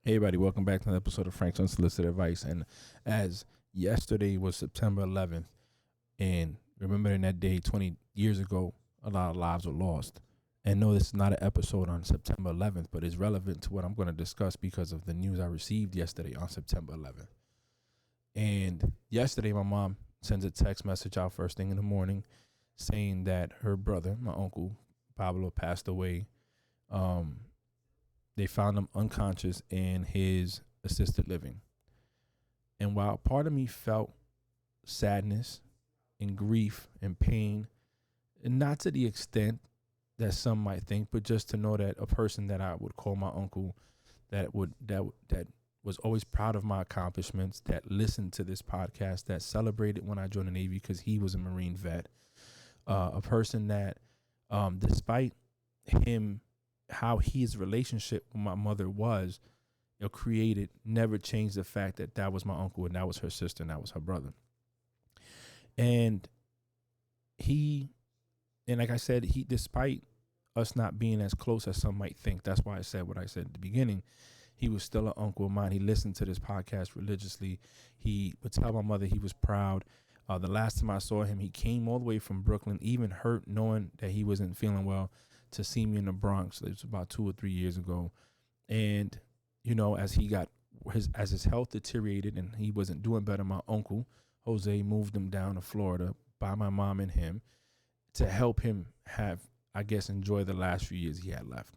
Hey everybody, welcome back to another episode of Frank's Unsolicited Advice. And as yesterday was September 11th, and remembering that day 20 years ago, a lot of lives were lost. And no, this is not an episode on September 11th, but it's relevant to what I'm going to discuss because of the news I received yesterday on September 11th. And yesterday, my mom sends a text message out first thing in the morning saying that her brother, my uncle Pablo, passed away. They found him unconscious in his assisted living. And while part of me felt sadness and grief and pain, and not to the extent that some might think, but just to know that a person that I would call my uncle, that was always proud of my accomplishments, that listened to this podcast, that celebrated when I joined the Navy because he was a Marine vet, a person that, despite him, how his relationship with my mother was, created, never changed the fact that that was my uncle and that was her sister and that was her brother. And like I said, despite us not being as close as some might think, that's why I said what I said at the beginning, he was still an uncle of mine. He listened to this podcast religiously. He would tell my mother he was proud. The last time I saw him, he came all the way from Brooklyn, even hurt knowing that he wasn't feeling well, to see me in the Bronx. It was about 2 or 3 years ago. And, as his health deteriorated and he wasn't doing better, my uncle, Jose, moved him down to Florida by my mom and him to help him have, I guess, enjoy the last few years he had left.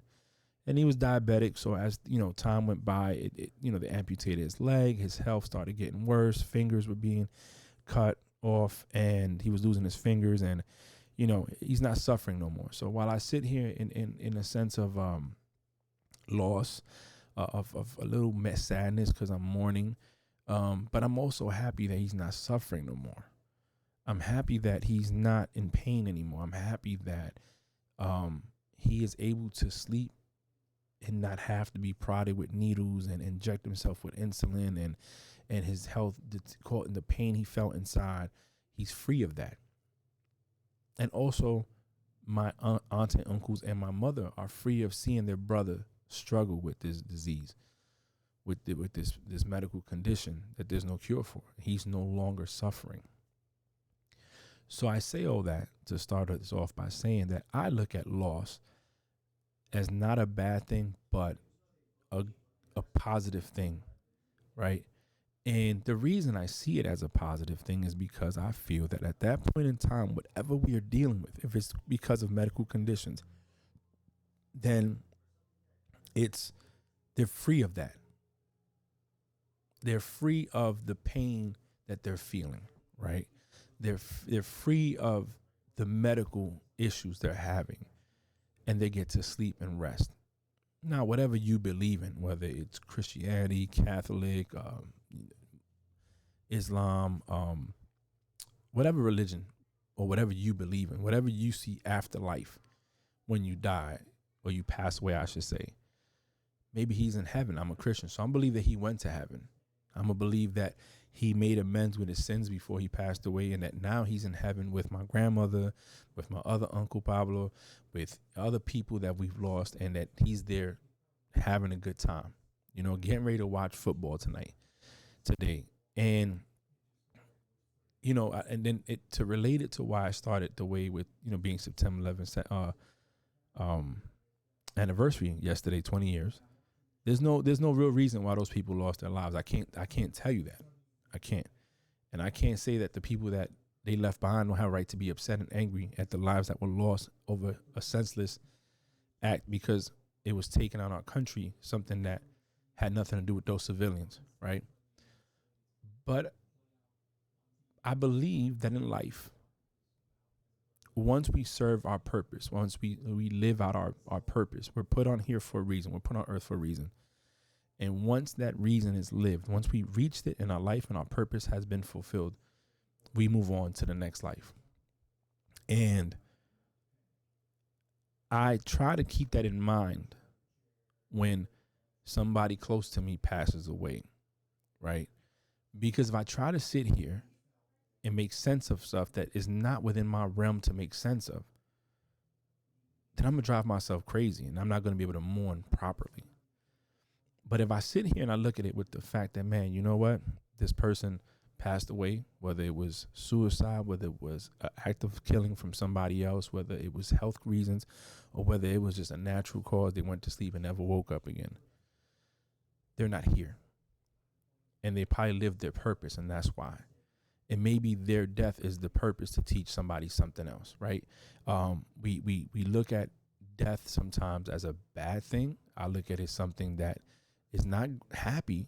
And he was diabetic. So as, time went by, they amputated his leg. His health started getting worse. Fingers were being cut off and he was losing his fingers, and he's not suffering no more. So while I sit here in a sense of loss, of a little sadness because I'm mourning, but I'm also happy that he's not suffering no more. I'm happy that he's not in pain anymore. I'm happy that he is able to sleep and not have to be prodded with needles and inject himself with insulin, and his health, the pain he felt inside, he's free of that. And also my aunt and uncles and my mother are free of seeing their brother struggle with this disease, with this medical condition that there's no cure for. He's no longer suffering. So I say all that to start this off by saying that I look at loss as not a bad thing, but a positive thing, right? And the reason I see it as a positive thing is because I feel that at that point in time, whatever we are dealing with, if it's because of medical conditions, then they're free of that. They're free of the pain that they're feeling, right? They're free of the medical issues they're having, and they get to sleep and rest. Now, whatever you believe in, whether it's Christianity, Catholic, Islam, whatever religion or whatever you believe in, whatever you see afterlife when you die or you pass away, I should say, maybe he's in heaven. I'm a Christian, so I believe that he went to heaven. I'm going to believe that he made amends with his sins before he passed away, and that now he's in heaven with my grandmother, with my other uncle Pablo, with other people that we've lost, and that he's there having a good time, getting ready to watch football today. And, and then to relate it to why I started the way with, being September 11th anniversary yesterday, 20 years. There's no real reason why those people lost their lives. I can't tell you that. I can't. And I can't say that the people that they left behind don't have a right to be upset and angry at the lives that were lost over a senseless act because it was taken on our country, something that had nothing to do with those civilians, right? But I believe that in life, once we serve our purpose, once we live out our purpose, we're put on here for a reason. We're put on earth for a reason. And once that reason is lived, once we reached it in our life and our purpose has been fulfilled, we move on to the next life. And I try to keep that in mind when somebody close to me passes away, right? Because if I try to sit here and make sense of stuff that is not within my realm to make sense of, then I'm going to drive myself crazy and I'm not going to be able to mourn properly. But if I sit here and I look at it with the fact that, man, you know what? This person passed away, whether it was suicide, whether it was an act of killing from somebody else, whether it was health reasons, or whether it was just a natural cause, they went to sleep and never woke up again. They're not here. And they probably lived their purpose, and that's why. And maybe their death is the purpose to teach somebody something else, right? We look at death sometimes as a bad thing. I look at it as something that is not happy,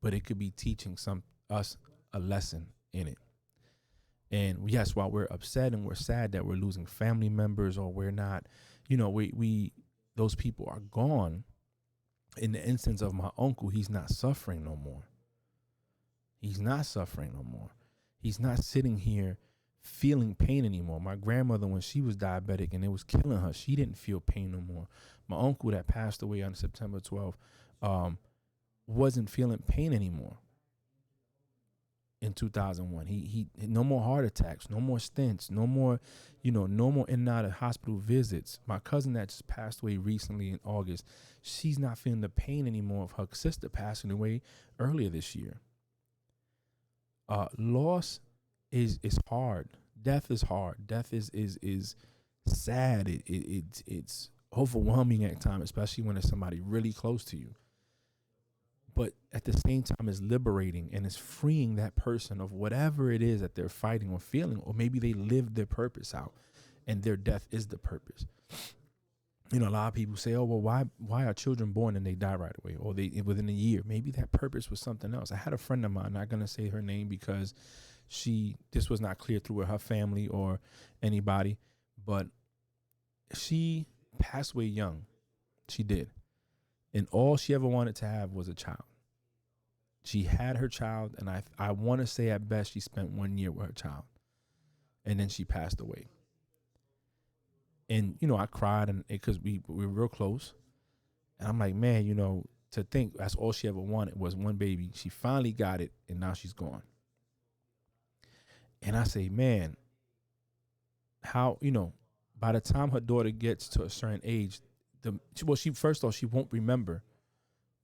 but it could be teaching us a lesson in it. And yes, while we're upset and we're sad that we're losing family members, or we're not, we those people are gone. In the instance of my uncle, he's not suffering no more. He's not suffering no more. He's not sitting here feeling pain anymore. My grandmother, when she was diabetic and it was killing her, she didn't feel pain no more. My uncle that passed away on September 12th wasn't feeling pain anymore. In 2001, he no more heart attacks, no more stents, no more, no more in and out of hospital visits. My cousin that just passed away recently in August, she's not feeling the pain anymore of her sister passing away earlier this year. Loss is hard. Death is hard. Death is sad. It's overwhelming at times, especially when it's somebody really close to you. But at the same time, it's liberating, and it's freeing that person of whatever it is that they're fighting or feeling, or maybe they lived their purpose out and their death is the purpose. A lot of people say, oh, well, why are children born and they die right away, or they within a year? Maybe that purpose was something else. I had a friend of mine, I'm not going to say her name because this was not clear through her family or anybody, but she passed away young. She did. And all she ever wanted to have was a child. She had her child, and I want to say at best she spent 1 year with her child. And then she passed away. And, I cried and because we were real close. And I'm like, man, to think that's all she ever wanted was one baby. She finally got it, and now she's gone. And I say, man, how, by the time her daughter gets to a certain age, she won't remember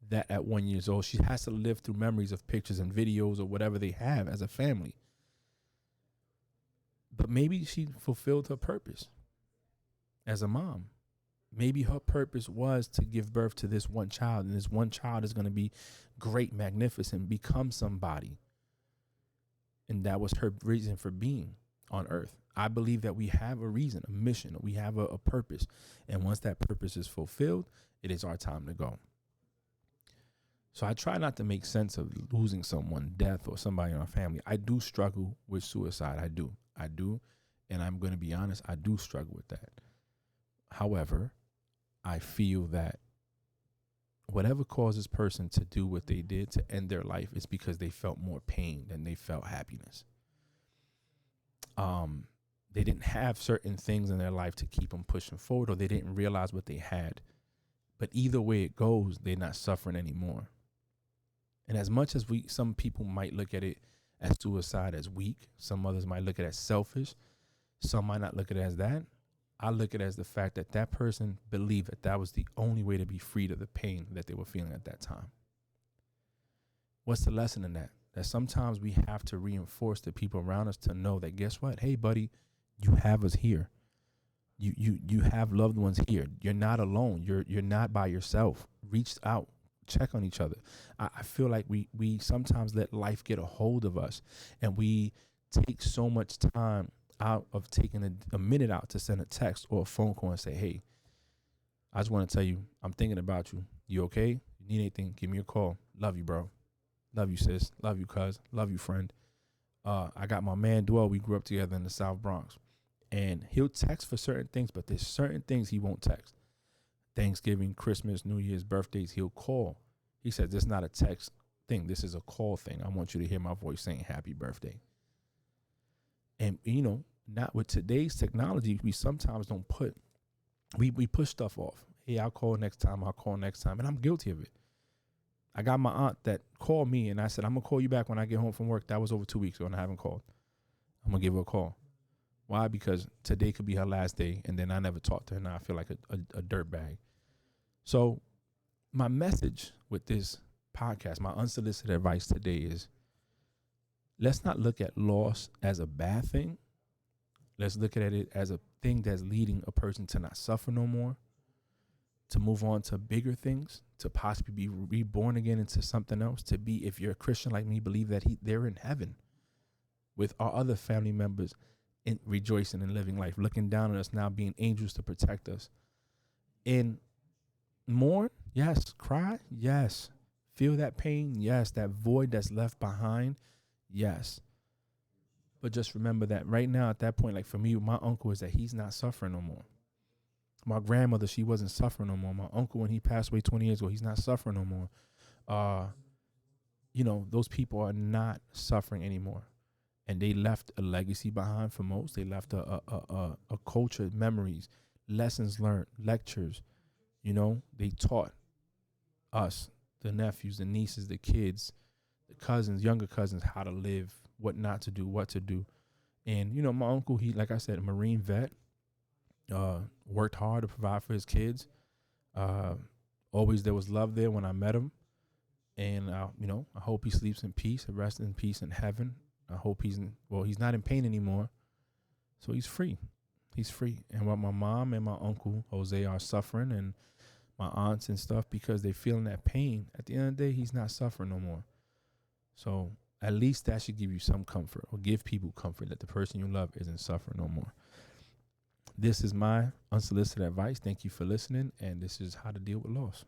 that at 1 year old. She has to live through memories of pictures and videos or whatever they have as a family. But maybe she fulfilled her purpose as a mom. Maybe her purpose was to give birth to this one child, and this one child is going to be great, magnificent, become somebody. And that was her reason for being on earth. I believe that we have a reason, a mission, we have a purpose. And once that purpose is fulfilled, it is our time to go. So I try not to make sense of losing someone, death, or somebody in our family. I do struggle with suicide. I do. And I'm going to be honest, I do struggle with that. However, I feel that whatever caused this person to do what they did to end their life is because they felt more pain than they felt happiness. They didn't have certain things in their life to keep them pushing forward, or they didn't realize what they had. But either way it goes, they're not suffering anymore. And as much as some people might look at it as suicide as weak, some others might look at it as selfish, some might not look at it as that. I look at it as the fact that that person believed that was the only way to be freed of the pain that they were feeling at that time. What's the lesson in that? That sometimes we have to reinforce the people around us to know that, guess what? Hey, buddy, you have us here. You have loved ones here. You're not alone. You're not by yourself. Reach out. Check on each other. I feel like we sometimes let life get a hold of us, and we take so much time out of taking a minute out to send a text or a phone call and say, hey, I just want to tell you, I'm thinking about you. You okay? You need anything, give me a call. Love you, bro. Love you, sis. Love you, cuz. Love you, friend. I got my man, Dwell. We grew up together in the South Bronx. And he'll text for certain things, but there's certain things he won't text. Thanksgiving, Christmas, New Year's, birthdays, he'll call. He says, this is not a text thing. This is a call thing. I want you to hear my voice saying happy birthday. And, not with today's technology, we sometimes don't we push stuff off. Hey, I'll call next time. And I'm guilty of it. I got my aunt that called me, and I said, I'm going to call you back when I get home from work. That was over 2 weeks ago, and I haven't called. I'm going to give her a call. Why? Because today could be her last day, and then I never talked to her. Now I feel like a dirtbag. So my message with this podcast, my unsolicited advice today is, let's not look at loss as a bad thing. Let's look at it as a thing that's leading a person to not suffer no more, to move on to bigger things, to possibly be reborn again into something else, to be, if you're a Christian like me, believe that they're in heaven with our other family members, in rejoicing and living life, looking down on us now, being angels to protect us. And mourn, yes. Cry, yes. Feel that pain, yes. That void that's left behind, yes. But just remember that right now, at that point, like for me, my uncle, is that he's not suffering no more. My grandmother, she wasn't suffering no more. My uncle, when he passed away 20 years ago, he's not suffering no more. Those people are not suffering anymore. And they left a legacy behind for most. They left a culture, memories, lessons learned, lectures. They taught us, the nephews, the nieces, the kids, the cousins, younger cousins, how to live, what not to do, what to do. And, my uncle, he, like I said, a Marine vet, worked hard to provide for his kids. Always there was love there when I met him. And, I hope he sleeps in peace and rests in peace in heaven. I hope he's not in pain anymore. So he's free. He's free. And while my mom and my uncle, Jose, are suffering, and my aunts and stuff, because they're feeling that pain, at the end of the day, he's not suffering no more. So at least that should give you some comfort, or give people comfort, that the person you love isn't suffering no more. This is my unsolicited advice. Thank you for listening. And this is how to deal with loss.